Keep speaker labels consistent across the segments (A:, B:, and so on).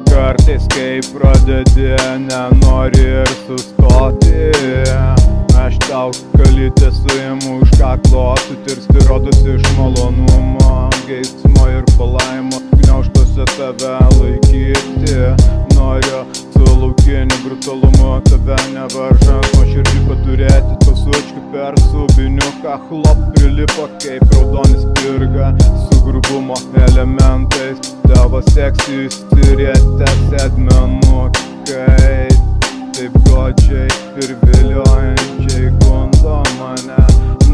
A: Kartais kai pradedi, nenori ir sustoti. Aš tau kalytę suimu už kaklo, sutirsti rodos iš malonumo, geismo ir palaimo, gniaužtuose tave laikyti. Noriu su laukiniu brutalumu tave nevaržant, nuoširdžiai paturėti tausučkių per subiniuką. Chlop prilipo kaip raudonis spirga su grubumo elementais. Tavo seksijų įsirietę sėdmenukai, taip godžiai ir viliojančiai gundo mane.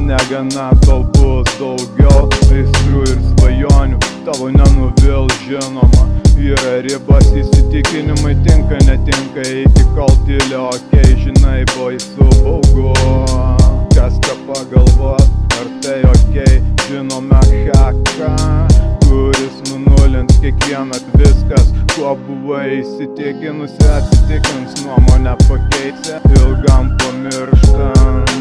A: Negana tau bus daugiau aistrų ir svajonių, tavo nenuvil žinoma. Yra ribas, įsitikinimai tinka, netinka, iki kol tylė, okei, žinai, baisu, baugu. Kas ką pagalvos, ar tai okei, žinome haką, kuris nunulins kiekvieną viskas, kuo buvai įsitikinusi, atsitikins, nuomonę pakeisi, ilgam pamirštant.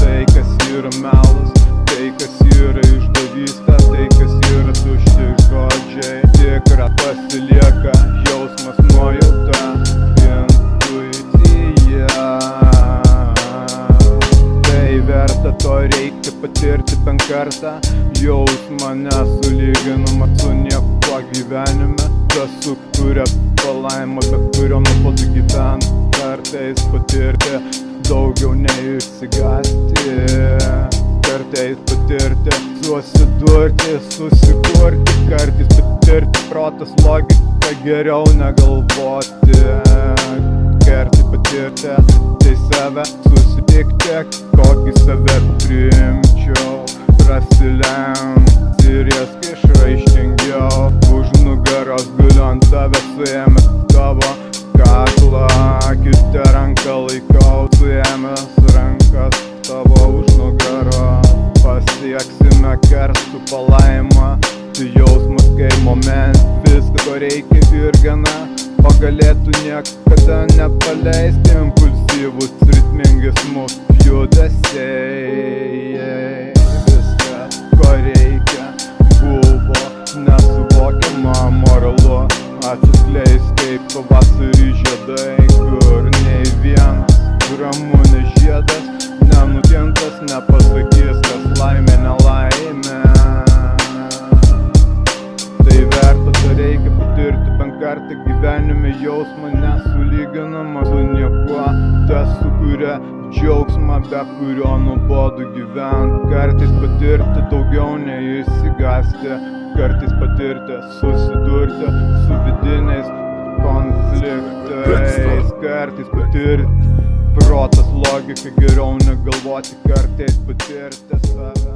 A: Tai kas yra melas, tai kas yra išdavystė, tai kas yra tušti žodžiai. Tikra pasilieka jausmas, nuojauta, intuicija. Tai verta, to reikia patirti bent kartą. Jausmą nesulyginama su niekuo gyvenime. Tas sukuria palaimą, bet kurio nuobodu gyvent. Kartais patirti daugiau nei išsigąsti. Kartais patirti, susidurti, susikurti. Kartais patirti, protas, logika, geriau negalvoti. Kartais patirti, tai save susitikti, kokį save priimčiau. Prasilenkt ir jas išraištingiau. Už nugaros guliu ant tave, suėmęs tavo kaklą, kitą ranką laikau, suėmęs rankas tavo už nugaro. Pasieksime karstų palaimą, tai jausmas kaip moment, viską ko reikia ir gana, o galėtų niekada nepaleisti impulsyvus, ritmingi smūgiai judesiai. Viskas ko reikia buvo nesuvokiama, moralu atsiskleis kaip pavasarį žiedai, kur nei vienas ramunės žiedas nenutintas, nepasakys, kas laimė, nelaimė. Tai verta, to reikia patirti bent kartą gyvenime, jausmą nesulyginama su niekuo. Tas sukuria džiaugsmą, be kurio nuobodu gyvent. Kartais patirti daugiau nei išsigąsti, kartais patirti, susidurti su vidiniais konfliktais. Kartais patirti protas, logika, geriau negalvoti, kartais patirti save.